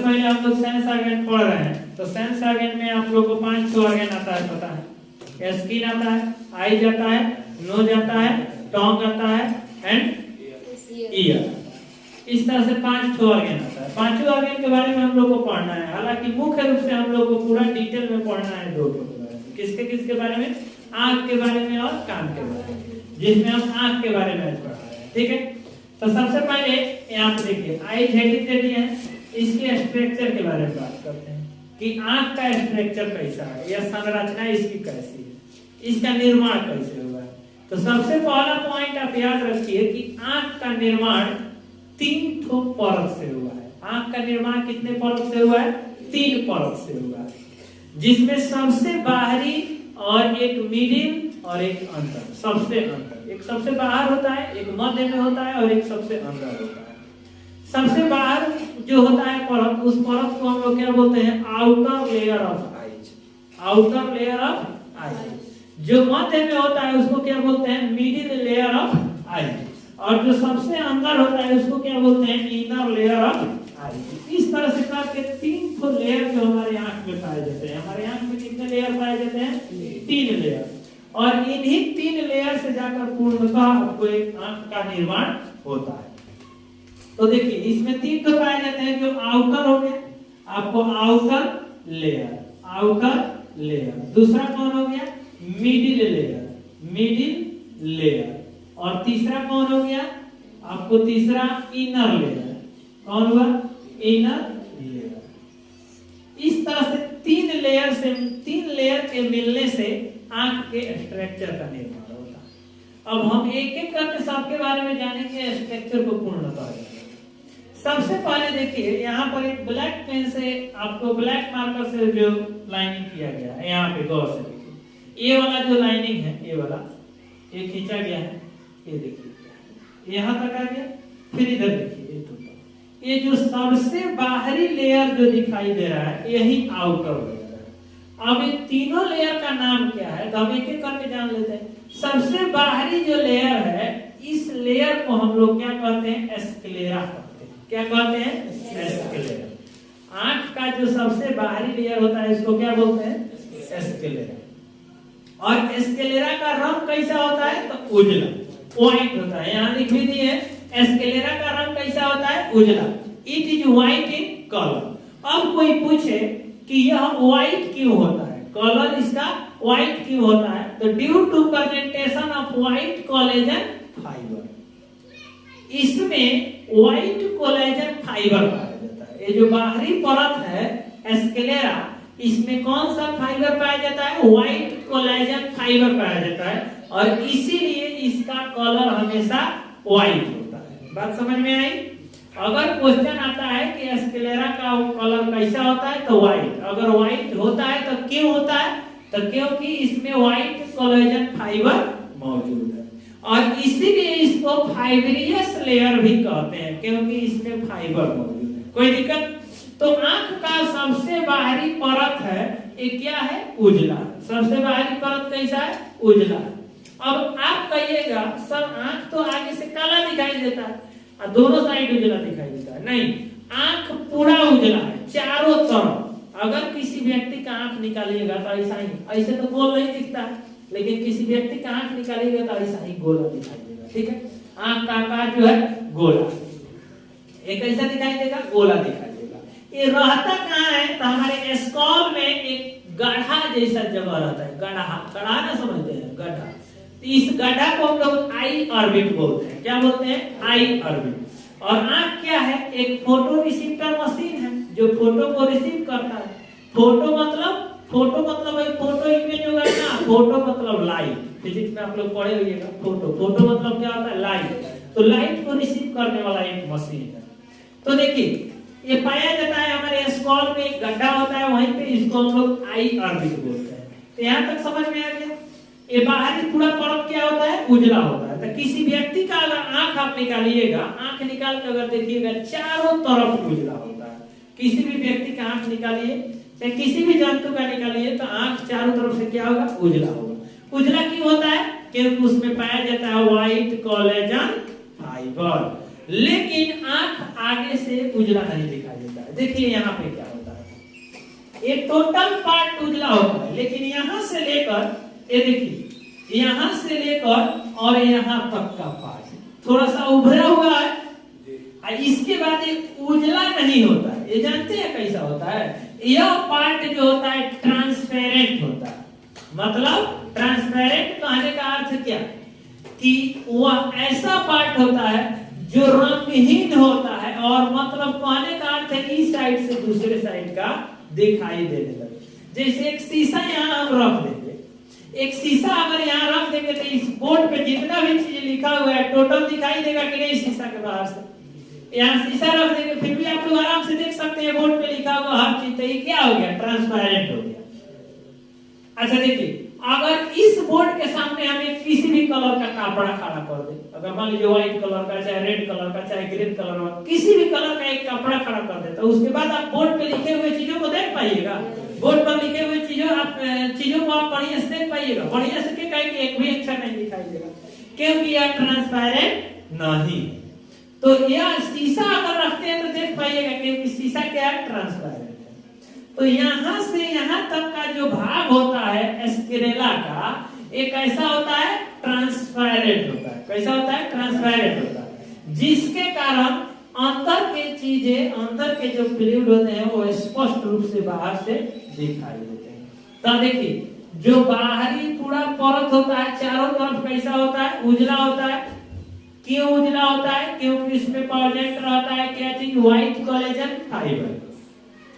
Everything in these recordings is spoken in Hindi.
पहले हम लोग सेंस ऑर्गन पढ़ रहे हैं, तो सेंस ऑर्गन में आप लोगों को 5 ऑर्गन आता है, पता है। स्किन आता है, आईज आता है, नोज आता है, टंग आता है एंड ईयर। इस तरह से 5 ऑर्गन आता है। 5 ऑर्गन के बारे में हम लोग को पढ़ना है। हालांकि मुख्य रूप से हम लोग को पूरा डिटेल में पढ़ना है 2 के बारे में। किसके बारे में? आंख के बारे में और कान के बारे में, जिसमें हम आंख के बारे में पढ़ रहे हैं। ठीक है, तो सबसे पहले यहाँ पे देखिए आईज हेडिटेरी है, इसके स्ट्रक्चर के बारे में बात करते हैं कि आंख का स्ट्रक्चर कैसा है या संरचना इसकी कैसी है, इसका निर्माण कैसे हुआ है। तो सबसे पहला पॉइंट आप याद रखिए कि आंख का निर्माण 3 परत से हुआ है। आंख का निर्माण कितने परत से हुआ है? 3 परत से हुआ है, जिसमें सबसे बाहरी और एक मिडिल और एक अंदर। सबसे अंदर, एक सबसे बाहर होता है, एक मध्य में होता है और एक सबसे अंदर होता है। सबसे बाहर जो होता है परत, उस परत को हम लोग क्या बोलते हैं? Outer layer of eyes. Outer layer of eyes. जो मध्य में होता है उसको क्या बोलते हैं? Middle layer of eyes. और जो सबसे अंदर होता है उसको क्या बोलते हैं? Inner layer of eyes. इस तरह से करके 3 लेयर जो हमारे आंख में पाए जाते हैं। हमारे आंख में कितने लेयर पाए जाते हैं? 3 लेयर। और इन्हीं 3 लेयर से जाकर पूर्णतः आपको एक आंख का निर्माण होता है। तो देखिए इसमें 3 तो पाए जाते हैं, जो आउटर हो गया आपको आउटर लेयर, आउटर लेयर। दूसरा कौन हो गया? Middle layer, middle layer. और तीसरा कौन हो गया आपको? तीसरा इनर लेयर। कौन हुआ? Inner layer. इस तरह से 3 लेयर के मिलने से आंख के स्ट्रक्चर का निर्माण होता है। अब हम एक एक करके सबके बारे में जानेंगे, स्ट्रक्चर को पूर्णतः। सबसे पहले देखिए यहाँ पर एक ब्लैक पेन से आपको ब्लैक मार्कर से जो लाइनिंग किया गया है, यहाँ पे गौर से देखिए। ये वाला जो लाइनिंग है, ये वाला ये खींचा गया है, ये देखिए यहाँ तक आ गया। फिर इधर देखिए ये टूटा। ये जो सबसे बाहरी लेयर जो दिखाई दे रहा है, यही आउटर लेयर है। अब ये तीनों लेयर का नाम क्या है, तो हम एक एक करके जान लेते हैं। सबसे बाहरी जो लेयर है, इस लेयर को हम लोग क्या कहते हैं? स्क्लेरा कहते हैं। क्या कहते हैं? स्क्लेरा। आंख का जो सबसे बाहरी लेयर होता है, इसको क्या बोलते हैं? स्क्लेरा। और स्क्लेरा का रंग कैसा होता है? तो उजला, व्हाइट होता है। यहाँ लिख भी दिए है स्क्लेरा का रंग कैसा होता है? उजला। It is white in colour. अब कोई पूछे कि यह व्हाइट क्यों होता है, कलर इसका व्हाइट क्यों होता है, तो due to presentation of white collagen fibre. इसमें व्हाइट कोलेजन फाइबर पाया जाता है। ये जो बाहरी परत है स्क्लेरा, इसमें कौन सा फाइबर पाया जाता है? व्हाइट कोलेजन फाइबर पाया जाता है, और इसीलिए इसका कलर हमेशा व्हाइट होता है। बात समझ में आई? अगर क्वेश्चन आता है कि स्क्लेरा का कलर कैसा होता है, तो व्हाइट। अगर व्हाइट होता है तो क्यों होता है? तो क्योंकि इसमें व्हाइट कोलेजन फाइबर मौजूद है, और इसीलिए इसको फाइब्रियस लेयर भी कहते हैं, क्योंकि इसमें फाइबर मौजूद है। कोई दिक्कत? तो आंख का सबसे बाहरी परत है, ये क्या है? उजला। सबसे बाहरी परत कैसा है? उजला। अब आप कहिएगा सर आंख तो आगे से काला दिखाई देता है और दोनों साइड उजला दिखाई देता है। नहीं, आंख पूरा उजला है चारों तरफ। अगर किसी व्यक्ति का आंख निकालिएगा तो ऐसा ही, ऐसे तो गोल नहीं दिखता है, लेकिन किसी व्यक्ति का आंख निकालिएगा तो ऐसा ही गोला दिखाई देगा। ठीक है, आंख का आकार जो है गोला, एक ऐसा दिखाई देगा, गोला दिखाई देगा। ये रहता कहाँ है? तो हमारे स्कॉल में एक गड्ढा जैसा जगह रहता है। गड्ढा ना समझते हैं? गड्ढा। इस गड्ढा को हम लोग आई ऑर्बिट बोलते हैं। क्या बोलते हैं? आई ऑर्बिट। और आंख क्या है? एक फोटो रिसीप्टर मशीन है जो फोटो को रिसीव करता है। फोटो मतलब एक फोटो इमेज होगा ना। फोटो मतलब लाइट। फिजिक्स में आप लोग पढ़े होइएगा। फोटो मतलब क्या होता है? लाइट। तो लाइट को रिसीव करने वाला एक मशीन है। तो देखिए ये पाया जाता है हमारे स्कॉल में, एक गड्ढा होता है, वहीं पे इसको हम लोग आई ऑर्बिट बोलते हैं। तो यहाँ तक समझ में आ गया? ये बाहरी पूरा परत क्या होता है? उजला होता है। तो किसी व्यक्ति का अगर आंख आप निकालिएगा, आंख निकाल कर अगर देखिएगा चारों तरफ उजला होता है। किसी भी व्यक्ति का आंख निकालिए, चाहे किसी भी जंतु का निकालिए, तो आंख चारों तरफ से क्या होगा? उजला होगा। उजला क्यों होता है? क्योंकि उसमें पाया जाता है व्हाइट कोलेजन फाइबर। लेकिन आंख आगे से उजला नहीं दिखाई देता है। देखिए यहाँ पे क्या होता है, एक टोटल पार्ट उजला होता है, लेकिन यहाँ से लेकर ये देखिए यहाँ से लेकर और यहाँ तक का पार्ट थोड़ा सा उभरा हुआ है, इसके बाद एक उजला नहीं होता है। ये जानते हैं कैसा होता है? यह पार्ट जो होता है ट्रांसपेरेंट होता है। मतलब ट्रांसपेरेंट कहने का अर्थ क्या कि वह ऐसा पार्ट होता है जो रंगहीन होता है, और मतलब कहने का अर्थ है इस साइड से दूसरे साइड का दिखाई देने लगे। जैसे एक शीशा यहाँ हम रख देंगे, एक शीशा अगर यहाँ रख देंगे तो इस बोर्ड पे जितना भी चीज लिखा हुआ है टोटल दिखाई देगा कि नहीं शीशा के बाहर से? यहाँ शीशा रख देंगे फिर भी आप लोग आराम से देख सकते हैं बोर्ड पे लिखा हुआ हर चीज। तो ये क्या हो गया? ट्रांसपेरेंट हो गया। अच्छा देखिए, अगर इस बोर्ड के सामने हमें किसी भी कलर का कपड़ा खड़ा कर दे, अगर मान लीजिए व्हाइट कलर का, चाहे रेड कलर का, चाहे ग्रीन कलर का, किसी भी कलर का एक कपड़ा खड़ा कर दे, तो उसके बाद आप बोर्ड पे लिखे हुए चीजों को देख पाइएगा? बोर्ड पर लिखे हुए चीजों को आप बढ़िया से देख पाइएगा? बढ़िया से क्या कहेंगे? एक भी अच्छा नहीं दिखाई देगा, क्योंकि यह ट्रांसपेरेंट नहीं। तो यह शीशा अगर रखते हैं तो देख पाइएगा, क्योंकि शीशा क्या है? ट्रांसपेरेंट है। तो यहाँ से यहाँ तक का जो भाग होता है स्क्लेरा का, एक ऐसा होता है ट्रांसपेरेंट होता है। कैसा होता है? ट्रांसपेरेंट होता है, जिसके कारण अंदर के चीजें, अंदर के जो फ्लूइड होते हैं वो स्पष्ट रूप से बाहर से दिखाई देते हैं। तो देखिए, जो बाहरी पूरा परत होता है चारों तरफ कैसा होता है? उजला होता है। क्यों उजला होता है? क्योंकि इसमें प्रेजेंट रहता है क्या चीज? White collagen fibre.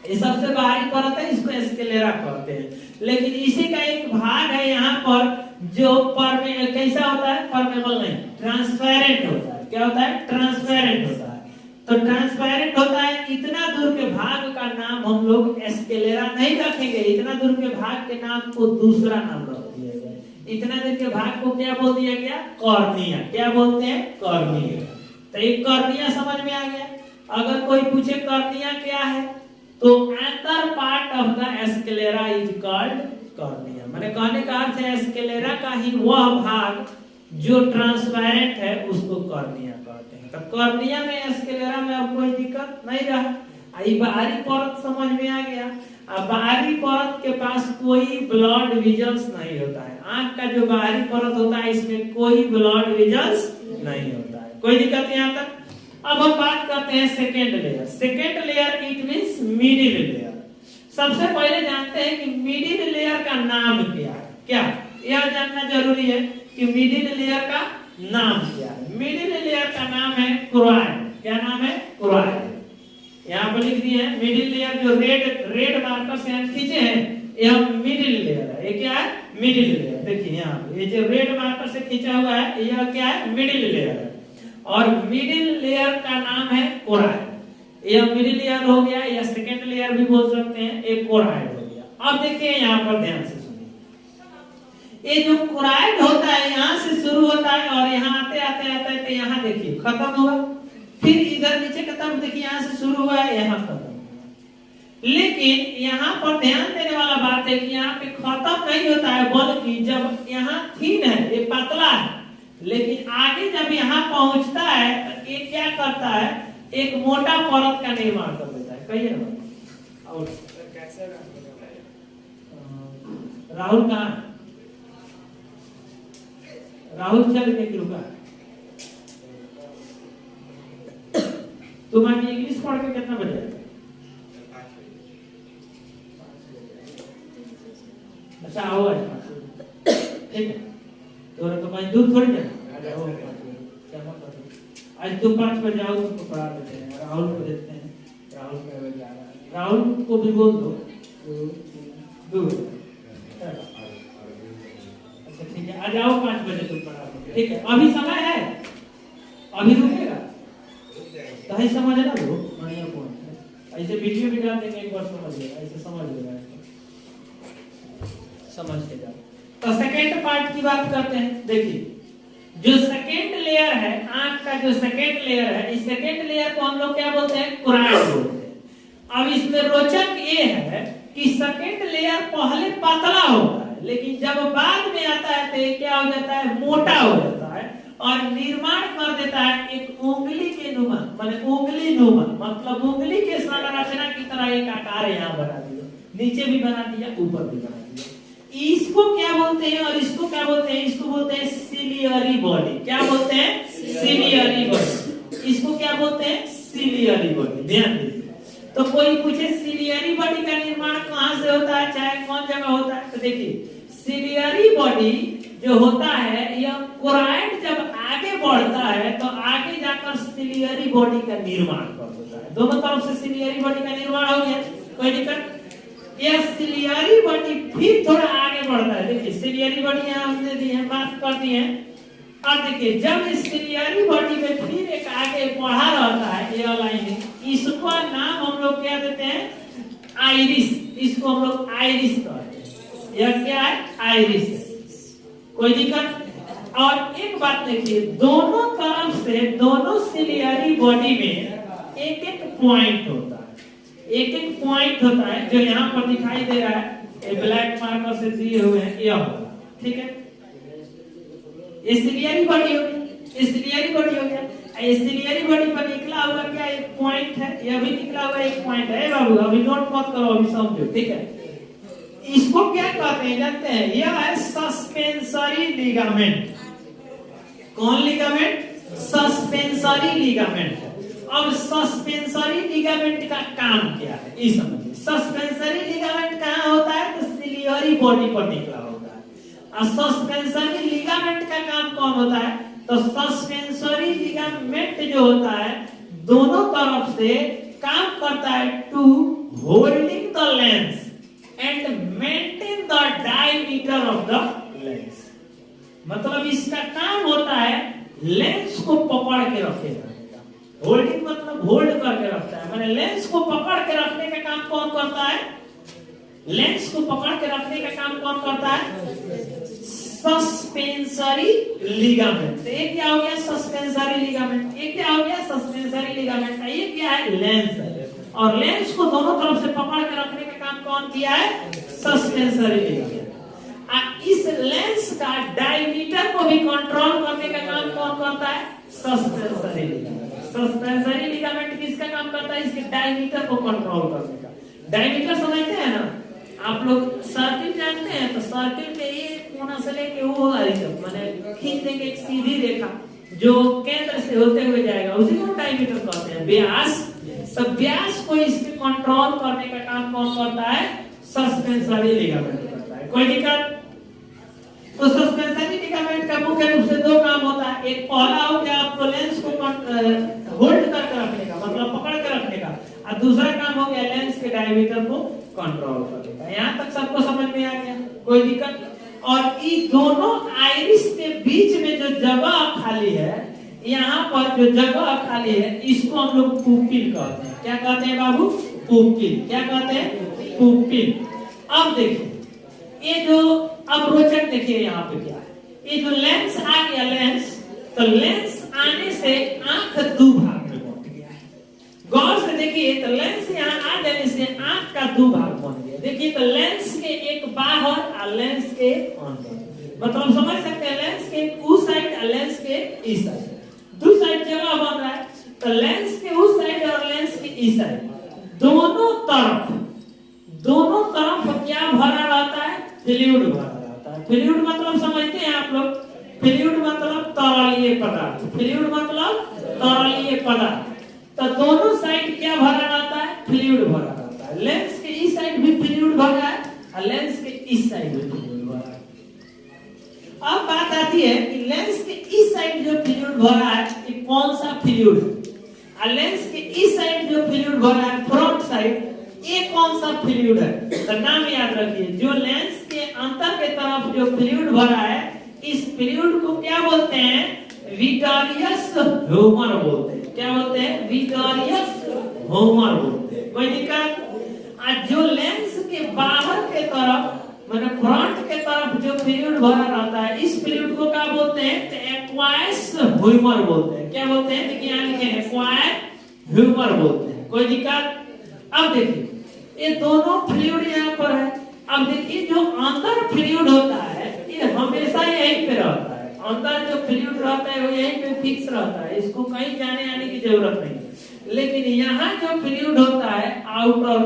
ये सबसे बाहरी परत है, इसको स्क्लेरा कहते हैं। लेकिन इसी का एक भाग है यहाँ पर जो कैसा होता है? परमेबल नहीं, ट्रांसपेरेंट होता है। क्या होता है? ट्रांसपेरेंट होता है। तो ट्रांसपेरेंट होता है, इतना दूर के भाग का नाम हम लोग स्क्लेरा नहीं रखेंगे, इतना दूर के भाग के नाम को दूसरा नाम रख दिया गया। इतना दूर के भाग को क्या बोल दिया गया? कॉर्निया। क्या बोलते हैं? कॉर्निया। तो एक कॉर्निया समझ में आ गया। अगर कोई पूछे कॉर्निया क्या है, तो अंदर part of the sclera is called cornea. माने कहने का अर्थ है स्क्लेरा का ही वह भाग जो ट्रांसपेरेंट है उसको कॉर्निया कहते हैं। तो कॉर्निया में स्क्लेरा में अब कोई दिक्कत नहीं रहा। बाहरी परत समझ में आ गया। अब बाहरी परत के पास कोई ब्लड विजल्स नहीं होता है। आंख का जो बाहरी परत होता है इसमें कोई ब्लड विजल्स नहीं होता है। कोई दिक्कत यहाँ तक? अब हम बात करते हैं second layer. Second layer it means middle layer. सबसे पहले जानते हैं कि मिडिल लेयर का नाम क्या है। क्या यह जानना जरूरी है कि मिडिल लेयर का नाम क्या है? मिडिल लेयर का नाम है क्रोइड। क्या नाम है? क्रोइड। यहाँ पर लिख दिए हैं मिडिल लेयर, जो रेड मार्कर से हम खींचे हैं, यह मिडिल लेयर है। ये क्या है? Middle layer. देखिए यहाँ पे ये जो रेड मार्कर से खींचा हुआ है यह क्या है? मिडिल लेयर है। और मिडिल लेयर का नाम है क्रोइड। यह मिडिल लेयर हो गया, या सेकेंड लेयर भी बोल सकते हैं, एक क्रोइड हो गया। अब देखिए यहाँ पर ध्यान से सुनिए, ये जो क्रोइड होता है यहाँ से शुरू होता है और यहाँ आते आते आते आते यहाँ देखिए खत्म हुआ, फिर इधर नीचे की तरफ देखिए यहाँ से शुरू हुआ है, यहाँ खत्म हुआ। लेकिन यहाँ पर ध्यान देने वाला बात है कि यहाँ पे खत्म नहीं होता है, बल्कि जब यहाँ थिन है, ये पतला है, लेकिन आगे जब यहाँ पहुंचता है तो ये क्या करता है? एक मोटा परत का निर्माण कर देता है। कहिए ना। और कैसे राहुल कहाँ? राहुल चल के रुका। तुम आज इंग्लिश पढ़ के कितना बजे? अच्छा आओ आज, ठीक है। तो कहीं दूर थोड़ी जाना। आज तुम 5 बजे आओ, तुमको पढ़ा देते हैं। राहुल को देते हैं, राहुल का बजे आ रहा है, राहुल को भी बोल दो। दूर अच्छा ठीक है, आ जाओ 5 बजे तुम पढ़ा दो, ठीक है। अभी समय है, अभी रुकेगा तो ही समझ ना लो। बढ़िया पॉइंट है। ऐसे वीडियो भी डाल देंगे, एक बार समझ लेगा, ऐसे समझ लेगा, समझ के जाओ। तो सेकेंड पार्ट की बात करते हैं। देखिए जो सेकेंड लेयर है, आंख का जो सेकेंड लेयर है, इस सेकेंड लेयर को हम लोग क्या बोलते हैं? क्रोइड बोलते हैं। अब इसमें रोचक ये है कि सेकेंड लेयर पहले पतला होता है, लेकिन जब बाद में आता है तो ये क्या हो जाता है? मोटा हो जाता है। और निर्माण कर देता है एक उंगली के नुमा, माने उंगली नुमा, मतलब उंगली के संरचना की तरह एक आकार यहाँ बना दिया, नीचे भी बना दिया, ऊपर भी बना दिया। इसको क्या बोलते हैं और इसको क्या बोलते हैं? इसको बोलते हैं सिलियरी बॉडी। क्या बोलते हैं? Ciliary body. इसको क्या बोलते हैं? Ciliary body. ध्यान दीजिए, तो कोई पूछे सिलियरी बॉडी का निर्माण कहाँ से होता है, चाहे कौन जगह होता है, तो देखिए सिलियरी बॉडी जो होता है, यह कोराइड जब आगे बढ़ता है तो आगे जाकर सिलियरी बॉडी का निर्माण कर देता है। दोनों तरफ से सिलियरी बॉडी का निर्माण हो गया, कोई दिक्कत? यह सिलियरी बॉडी फिर थोड़ा आगे बढ़ता है। देखिए सिलियरी बॉडी यहाँ हमने दी है, बात कर दी है। और देखिए जब इस सिलियरी बॉडी में फिर एक आगे बढ़ा रहता है, ये लाइन, इसको नाम हम लोग क्या देते हैं? आइरिस। इसको हम लोग आइरिस कहते हैं। यह क्या है? आइरिस है। कोई दिक्कत? और एक बात देखिए, दोनों तरफ से दोनों सिलियरी बॉडी में एक एक पॉइंट होता है, एक एक पॉइंट होता है जो यहाँ पर दिखाई दे रहा है, ये ब्लैक मार्कर से दिए हुए हैं, यह होगा, ठीक है? ये सिलियरी बॉडी हो गई, ये सिलियरी बॉडी हो गया। ये सिलियरी बॉडी पर निकला हुआ क्या एक पॉइंट है, यह भी निकला हुआ एक पॉइंट है बाबू, अभी नोट मत करो, अभी समझो, ठीक है? इसको क्या कहते हैं जानते हैं? यह है सस्पेंसरी लिगामेंट। कौन लिगामेंट? Suspensory ligament. अब सस्पेंसरी लिगामेंट का काम क्या है, ये समझिए। सस्पेंसरी लिगामेंट कहाँ होता है? तो सिलियरी बॉडी पर निकला होता है। और सस्पेंसरी लिगामेंट का काम कौन होता है? तो सस्पेंसरी लिगामेंट जो होता है दोनों तरफ से काम करता है to holding the lens and maintain the diameter of the lens. मतलब इसका काम होता है लेंस को पकड़ के रखेगा। होल्डिंग मतलब होल्ड करके रखता है, माने लेंस को पकड़ के रखने का काम कौन करता है? लेंस को पकड़ के रखने का काम कौन करता है? Suspensory ligament. तो ये क्या हो गया? Suspensory ligament. ये क्या हो गया? Suspensory ligament. ये क्या है? लेंस है। और लेंस को दोनों तरफ से पकड़ के रखने का काम कौन किया है? Suspensory ligament. इस लेंस का डायमीटर को भी कंट्रोल करने का काम कौन करता है? Suspensory ligament. सस्पेंसरी लिगामेंट किसका काम करता है? इसके डायमीटर को कंट्रोल करने का। डायमीटर समझते हैं ना आप लोग? सर्किल जानते हैं? तो सर्किल के ये कोना से लेके वो वाली तक, माने खींच देंगे एक सीधी रेखा जो केंद्र से होते हुए जाएगा, उसी को डायमीटर कहते हैं, व्यास। सब व्यास को इसके कंट्रोल करने का काम कौन करता है? सस्पेंसरी लिगामेंट करता है। कोई दिक्कत? तो सस्पेंसरी लिगामेंट का मुख्य रूप से दो काम होता है। एक पहला हो गया आपको लेंस को होल्ड करके रखने का, मतलब पकड़ के रखने का, और दूसरा काम हो गया लेंस के डायमीटर को कंट्रोल करने का। यहाँ तक सबको समझ में आ गया? कोई दिक्कत? और ये दोनों आइरिस के बीच में जो जगह खाली है, यहाँ पर जो जगह खाली है, इसको हम लोग पुपिल कहते हैं। क्या कहते हैं बाबू? पुपिल। क्या कहते हैं? पुपिल। अब देखिए ये जो, अब रोचक देखिए यहाँ पे क्या है। ये जो लेंस आ गया, लेंस, तो लेंस आने से आंख दो भाग में बंट गया है। गौर से देखिए, तो लेंस यहाँ आ जाने से आंख का दो भाग बन गया। देखिए तो लेंस के एक बाहर और लेंस के अंदर, मतलब समझ सकते हैं लेंस के उस साइड और लेंस के इस साइड, दो साइड जगह बन रहा है। तो लेंस के उस साइड और लेंस के इस साइड दोनों तरफ क्या भरा रहता है? फ्लूइड भरा रहता है। फ्लूइड मतलब समझते हैं आप लोग? फ्लूइड मतलब तरलीय पदार्थ। फ्लूइड मतलब तरलीय पदार्थ। तो दोनों साइड क्या भरा रहता है? फ्लूइड भरा रहता है। लेंस के इस साइड भी फ्लूइड भरा है और लेंस के इस साइड भी फ्लूइड भरा है। अब बात आती है कि लेंस के इस साइड जो फ्लूइड भरा है, ये कौन सा फ्लूइड है? और लेंस के इस साइड जो फ्लूइड भरा है, फ्रंट साइड, ये कौन सा फ्लूइड है? तो नाम याद रखिए, जो लेंस के अंदर के तरफ जो फ्लूइड भरा है, इस फ्लूइड को क्या बोलते हैं? विट्रियस ह्यूमर बोलते हैं। क्या बोलते हैं? विट्रियस ह्यूमर बोलते हैं। कोई दिक्कत? आज जो लेंस के बाहर के तरफ, मतलब फ्रंट के तरफ जो फ्लूइड भरा रहता है, इस फ्लूइड को क्या बोलते हैं? तो एक्वायस ह्यूमर बोलते हैं। क्या बोलते हैं? देखिए यहाँ लिखे हैं, एक्वायस ह्यूमर बोलते हैं। कोई दिक्कत? अब देखिए ये दोनों फ्लूइड यहाँ पर है। अब देखिए जो अंदर फ्लूइड होता है, ये हमेशा यहीं पे रहता है। अंदर जो फ्लूइड रहता है वो यहीं पे फिक्स रहता है, इसको कहीं जाने आने की जरूरत नहीं है। लेकिन यहाँ जो फ्लूइड होता है आउटर,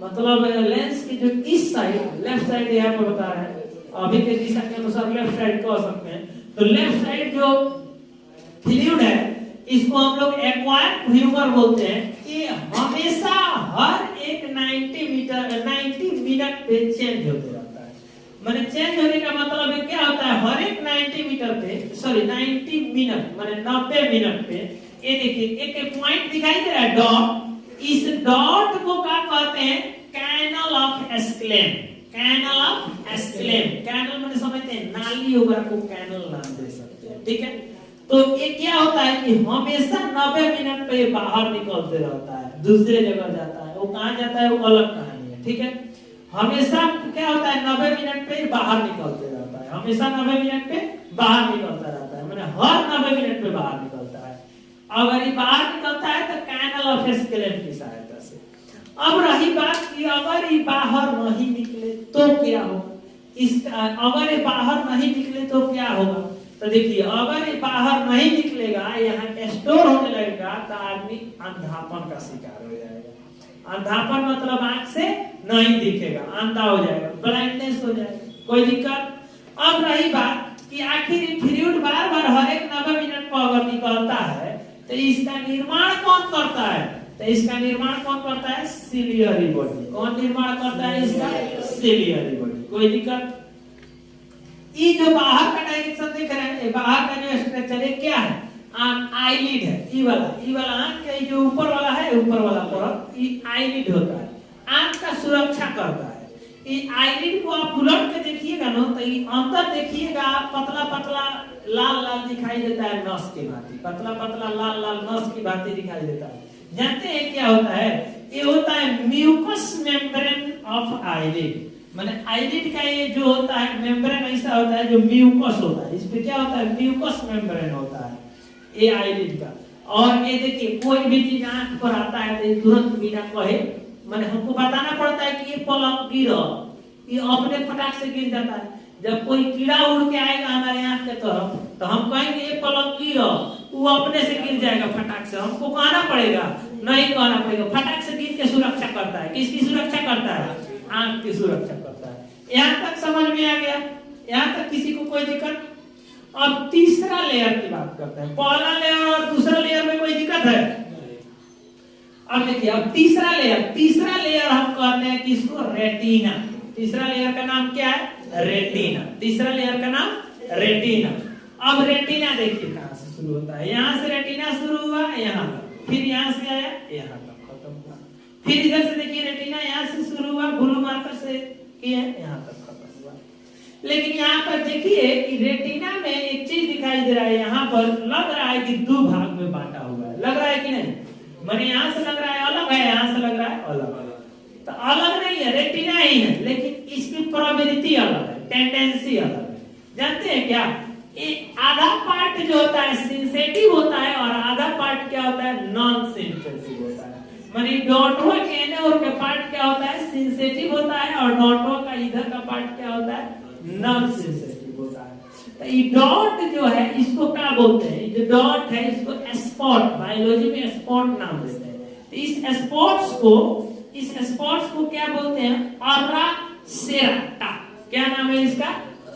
मतलब लेंस की जो इस साइड, लेफ्ट साइड यहाँ पे बता रहा है, अभी के दिशा के अनुसार लेफ्ट साइड कह सकते हैं, तो लेफ्ट साइड जो फ्लूइड है इसको हम लोग एक्वायर्ड ह्यूमर बोलते हैं। ये हमेशा हर एक 90 मिनट पे चेंज होते रहता है। माने चेंज होने का मतलब है क्या होता है, हर एक 90 मिनट माने 90 मिनट पे, ये देखिए एक पॉइंट दिखाई दे रहा है डॉट, इस डॉट को क्या कहते हैं, canal of Schlemm. Canal of Schlemm, canal माने समझते हैं नाली वगैरह को कैनल नाम दे सकते हैं, ठीक है। तो ये क्या होता है कि हमेशा 90 मिनट पे बाहर निकलते रहता है, दूसरे जगह जाता है, वो कहां जाता है वो अलग कहानी है, ठीक है। हमेशा क्या होता है 90 मिनट पे बाहर निकलते रहता है, हमेशा 90 मिनट पे बाहर निकलता रहता है, माने हर 90 मिनट पे बाहर निकलता है। अगर ये बाहर निकलता है तो कैनल ऑफ एस्केलेम की सहायता से। अब रही बात कि अगर ये बाहर नहीं निकले तो क्या होगा, इसका अगर ये बाहर नहीं निकले तो क्या होगा, तो देखिए अगर ये बाहर नहीं निकलेगा, यहाँ स्टोर होने लगेगा, तो आदमी अंधापन का शिकार हो जाएगा। अंधापन मतलब आंख से नहीं दिखेगा, अंधा हो जाएगा, ब्लाइंडनेस हो जाएगा, कोई दिक्कत। अब रही बात कि आखिर फ्लूइड बार बार हर एक 90 मिनट पर अगर निकलता है तो इसका निर्माण कौन करता है, तो इसका निर्माण कौन करता है, सिलियरी बॉडी। कौन निर्माण करता है इसका, सिलियरी बॉडी, कोई दिक्कत। ये जो बाहर का डायरेक्शन देख रहे हैं, बाहर का जो स्ट्रक्चर है क्या है, आईलिड है, ये वाला आंख के जो ऊपर वाला है, ऊपर वाला परत, ये आईलिड होता है, आंख का सुरक्षा करता है। ये आईलिड को आप उलट के देखिएगा ना, तो ये अंदर देखिएगा पतला पतला लाल लाल दिखाई देता है, नस की भांति, पतला पतला लाल लाल नस की भांति दिखाई देता है। जानते हैं क्या होता है, ये होता है म्यूकस मेम्ब्रेन ऑफ आईलिड। माने आईलिड का ये जो होता है मेम्ब्रेन ऐसा होता है जो म्यूकस होता है, इस पे क्या होता है, म्यूकस मेम्ब्रेन होता है ये आईलिड का। और ये देखिए कोई भी चीज आंख पर आता है तो तुरंत बिना कहे, माने हमको बताना पड़ता है कि ये पलक गिरो, ये अपने फटाक से गिर जाता है। जब कोई कीड़ा उड़ के आएगा हमारे आंख के तरफ तो हम कहेंगे ये पलक गिरो, वो अपने से गिर जाएगा फटाक से, हमको कहना पड़ेगा, नहीं कहना पड़ेगा, फटाक से गिर के सुरक्षा करता है। किसकी सुरक्षा करता है, आंख की सुरक्षा करता है। यहाँ तक समझ में आ गया, यहाँ तक किसी को कोई दिक्कत। अब तीसरा लेयर की बात करते हैं, पहला लेयर और दूसरा लेयर में कोई दिक्कत है। अब देखिए अब तीसरा लेयर हम कहते हैं किसको, रेटिना। तीसरा लेयर का नाम क्या है, रेटिना। तीसरा लेयर का नाम रेटिना। अब रेटिना देखिए कहां से शुरू होता है, यहाँ से रेटिना शुरू हुआ यहाँ तक, फिर यहाँ से आया यहाँ तक खत्म हुआ, फिर इधर से देखिए रेटिना यहाँ से शुरू हुआ, ब्लू मार्कर से किया यहाँ तक खत्म हुआ। लेकिन यहाँ पर देखिए कि रेटिना में एक चीज दिखाई दे रहा है, यहाँ पर लग रहा है कि दो भाग में बांटा हुआ है, लग रहा है कि नहीं, माने यहाँ से लग रहा है अलग है, यहाँ से लग रहा है अलग। तो अलग नहीं है, रेटिना ही है, लेकिन इसकी प्रोबेबिलिटी अलग है, टेंडेंसी अलग है। जानते हैं क्या, ये आधा पार्ट जो होता है सेंसिटिव होता है और आधा पार्ट क्या होता है, नॉन सेंसिटिव होता है। माने डॉटवा के एने और के पार्ट क्या होता है, सेंसिटिव होता है, और डॉटवा का इधर का पार्ट क्या होता है, नॉन सेंसिटिव होता है। तो ये डॉट जो है इसको क्या बोलते हैं, जो डॉट है इसको स्पॉट, बायोलॉजी में स्पॉट नाम देते हैं। तो इस स्पॉट्स को क्या बोलते हैं, ऑरा सेराटा। क्या नाम है इसका,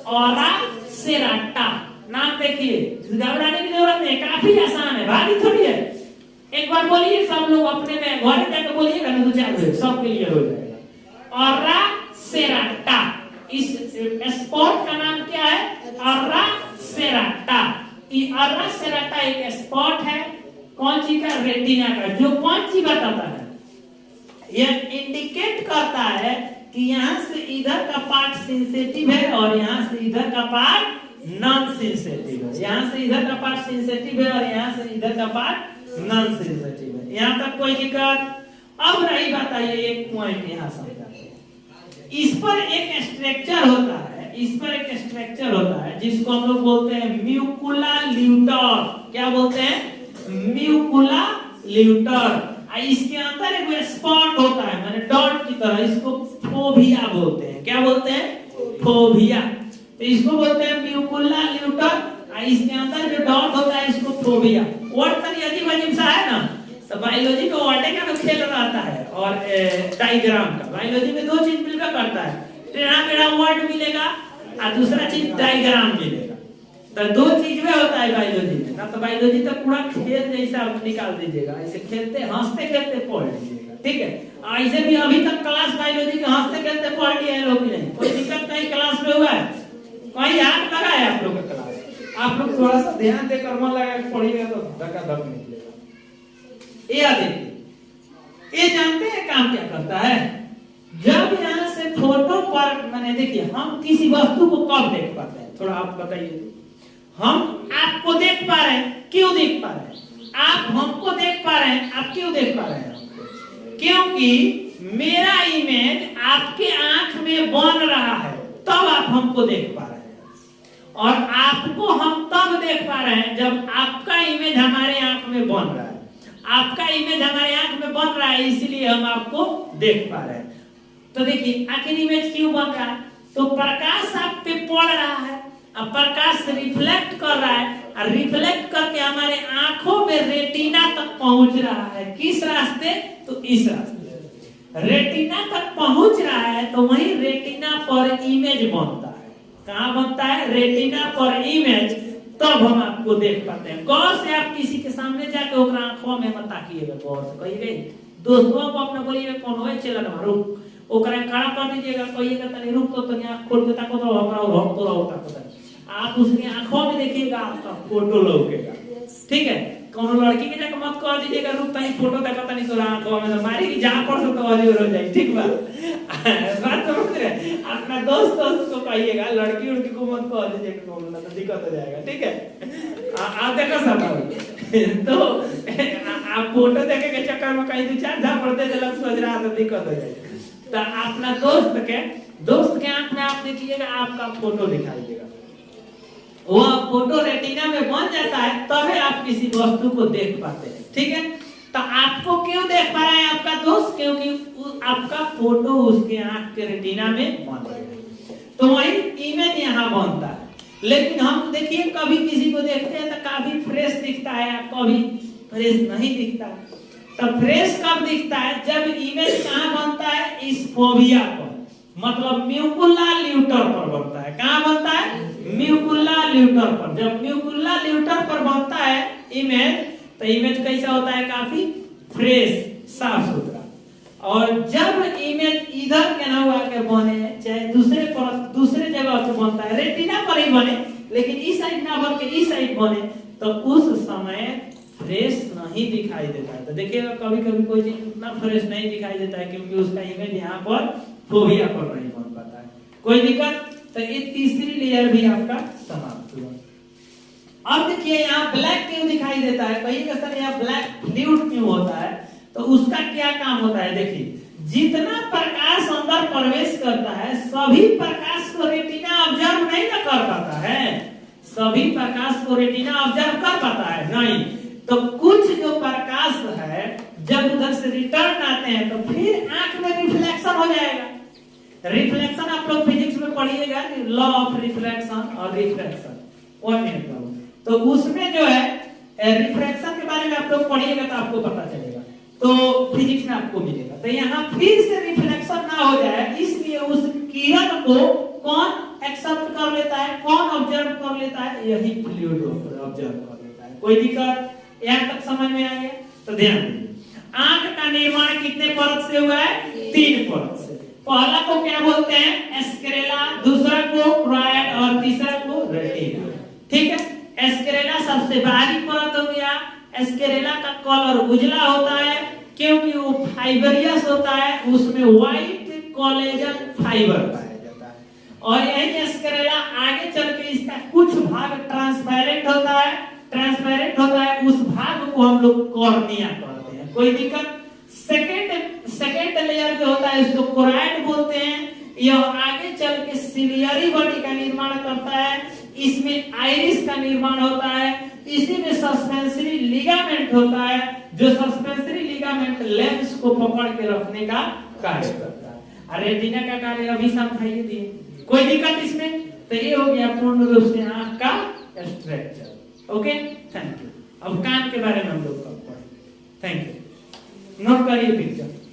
ऑरा सेराटा। नाम देखिए, घबराने की जरूरत नहीं, काफी आसान है, भारी थोड़ी है। एक बार बोलिए सब लोग अपने में घर जाकर बोलिएगा ना, 2-4 सब क्लियर हो जाएगा। ऑरा सेराटा, इस स्पॉट का नाम क्या है, ऑरा सेराटा। ये ऑरा सेराटा एक स्पॉट है, कौन सी का, रेटिना का, जो कौन सी बताता है, यह इंडिकेट करता है कि यहाँ से इधर का पार्ट सेंसिटिव है और यहाँ से इधर का पार्ट नॉन सेंसिटिव है, यहाँ से इधर का पार्ट सेंसिटिव है और यहाँ से इधर का पार्ट नॉन सेंसिटिव है। यहाँ तक कोई दिक्कत। अब रही बात, आइए एक पॉइंट यहाँ समझाते हैं। इस पर एक स्ट्रक्चर होता है, इस पर एक स्ट्रक्चर होता है जिसको हम लोग बोलते हैं म्यूकुला ल्यूटर। क्या बोलते हैं, म्यूकुला ल्यूटर। इसके अंदर एक स्पॉट होता है, माने डॉट की तरह, इसको फोविया बोलते हैं। क्या बोलते हैं, फोविया। तो इसको बोलते हैं म्यूकुला ल्यूटर। इसके अंदर जो डॉट होता है इसको फोबिया। वर्ड तनी अजीब अजीब सा है ना, तो बायोलॉजी में वर्ड का तो खेल रहता है और डायग्राम का। बायोलॉजी में दो चीज मिलकर करता है, टेढ़ा मेढ़ा वर्ड मिलेगा और दूसरा चीज डायग्राम मिलेगा। तो दो चीज में होता है बायोलॉजी में ना, तो बायोलॉजी तो पूरा खेल जैसा आप निकाल दीजिएगा, ऐसे खेलते हंसते खेलते पढ़ लीजिएगा, ठीक है। ऐसे भी अभी तक क्लास बायोलॉजी के हंसते खेलते पढ़ लिए हैं लोग, नहीं कोई दिक्कत नहीं क्लास में हुआ है, कहीं हाथ लगा है आप लोग का क्लास? आप लोग थोड़ा सा ध्यान देकर मन लगा के पढ़िएगा तो धक्का-धक निकलेगा। ये देखिए, ये जानते हैं काम क्या करता है? जब यहाँ से फोटो पर मैंने देखिए, हम किसी वस्तु को कब देख पाते हैं, थोड़ा आप बताइए। हम आपको देख पा रहे हैं, क्यों देख पा रहे हैं? आप हमको देख पा रहे हैं, आप क्यों देख पा रहे हैं? क्योंकि मेरा इमेज आपके आंख में बन रहा है, तब आप हमको देख पा रहे हैं। और आपको हम तब देख पा रहे हैं जब आपका इमेज हमारे आंख में बन रहा है। आपका इमेज हमारे आंख में बन रहा है, इसलिए हम आपको देख पा रहे हैं। तो देखिए, आखिर इमेज क्यों बन रहा है? तो प्रकाश आप पे पड़ रहा है, अब प्रकाश रिफ्लेक्ट कर रहा है, और रिफ्लेक्ट करके हमारे आंखों में रेटिना तक पहुंच रहा है। किस रास्ते? तो इस रास्ते रेटिना तक पहुंच रहा है, तो वही रेटिना पर इमेज बनता है। कहाँ बनता है? रेटिना पर इमेज, तब हम आपको देख पाते हैं। गौर से आप किसी के सामने जाके ओकरा आंखों में मत ताकिएगा, गौर से कहिए, दोस्तों को अपना बोलिएगा कौन होए चलन मारो, ओकरा खड़ा कर दीजिएगा, कहिएगा तनी रुक तो तनी आंख खोल के ताको तो हमरा और हम तो रहो ताको। आप उसकी आंखों में देखिएगा, आपका फोटो लौकेगा, ठीक है। कौन लड़की के जाके मत कर दीजिएगा रुक तनी फोटो देखा तनी तोरा आंखों में, तो मारी कि जहां पर तो अजूर हो जाए, ठीक बा? बात समझ रहे? अपना दोस्त को कहिएगा, लड़की उड़की को मत कर दीजिएगा, कौन ना तो दिक्कत हो जाएगा, ठीक है। आप देखो सब तो आप फोटो देखे के चक्कर में कहीं दो चार झापड़ दे देलक, सोच रहा तो दिक्कत हो जाएगी। तो अपना दोस्त के आंख में आप देखिएगा, आपका फोटो दिखाई देगा, वह फोटो रेटिना में बन जाता है, तभी आप किसी वस्तु को देख पाते हैं, ठीक है। तो आपको क्यों देख पा रहा है आपका दोस्त? क्योंकि आपका फोटो उसके आंख के रेटिना में बन रहा है, तो वही इमेज यहाँ बनता है। लेकिन हम देखिए, कभी किसी को देखते हैं तो काफी फ्रेश दिखता है, कभी फ्रेश नहीं दिखता। तो फ्रेश कब दिखता है? जब इमेज कहाँ बनता है? इस फोबिया पर, मतलब म्यूकुला ल्यूटर पर बनता है। कहाँ बनता है? म्यूकुला ल्यूटर पर। जब म्यूकुला ल्यूटर पर बनता है इमेज, तो इमेज कैसा होता है? काफी फ्रेश, साफ सुथरा। और जब इमेज इधर के ना हुआ के बने, चाहे दूसरे जगह पे बनता है, रेटिना पर ही बने, लेकिन इस साइड ना बन के इस साइड बने, तो उस समय फ्रेश नहीं दिखाई देता है। तो देखिएगा, कभी कभी कोई चीज उतना फ्रेश नहीं दिखाई देता है, क्योंकि उसका इमेज यहाँ पर फोबिया पर नहीं बन पाता है। कोई दिक्कत? तो ये तीसरी लेयर भी आपका समाप्त हुआ। अब देखिए, यहाँ ब्लैक क्यों दिखाई देता है? कहिएगा सर यहाँ ब्लैक फ्लूइड क्यों होता है? तो उसका क्या काम होता है? देखिए, जितना प्रकाश अंदर प्रवेश करता है, सभी प्रकाश को रेटिना ऑब्जर्व नहीं ना कर पाता है। सभी प्रकाश को रेटिना ऑब्जर्व कर पाता है? नहीं। तो कुछ जो प्रकाश है, जब उधर से रिटर्न आते हैं, तो फिर आंख में रिफ्लेक्शन हो जाएगा। रिफ्लेक्शन आप लोग फिजिक्स में पढ़िएगा, लॉ ऑफ रिफ्लेक्शन और रिफ्रैक्शन, 1 मिनट का। तो उसमें जो है रिफ्रैक्शन के बारे में आप लोग पढ़िएगा तो आपको पता चलेगा, तो फिजिक्स में आपको मिलेगा। तो यहाँ फिर से रिफ्लेक्शन ना हो जाए, इसलिए उस किरण को कौन एक्सेप्ट कर लेता है, कौन ऑब्जर्व कर लेता है? यही फ्लूइड ऑब्जर्व कर लेता है। कोई दिक्कत? यहाँ तक समझ में आ गया? तो ध्यान दीजिए, आंख का निर्माण कितने परत से हुआ है? 3 परत से। पहला को क्या बोलते हैं? एस्केरेला, दूसरा को क्रायड और तीसरा को रेटिना, ठीक है। एस्केरेला सबसे बाहरी परत हो गया। एस्केरेला का कलर उजला होता है, क्योंकि वो फाइबरियस होता है, उसमें व्हाइट कोलेजन फाइबर पाया जाता है। और यही एस्केरेला आगे चल के इसका कुछ भाग ट्रांसपेरेंट होता है, उस भाग को हम लोग कॉर्निया कहते हैं। कोई दिक्कत? सेकेंड लेयर जो होता है इसको कोराइड बोलते हैं। यह आगे चल के सिलियरी बॉडी का निर्माण करता है, इसमें आइरिस का निर्माण होता है, इसी में सस्पेंसरी लिगामेंट होता है, जो सस्पेंसरी लिगामेंट लेंस को पकड़ के रखने का कार्य करता है। और रेटिना का कार्य अभी समझाइए दिए। कोई दिक्कत इसमें? तो ये हो गया पूर्ण रूप से आंख का स्ट्रक्चर। Okay, thank you. अब कान के बारे में हम लोग पढ़ें। Thank you. नोट करिए पिक्चर।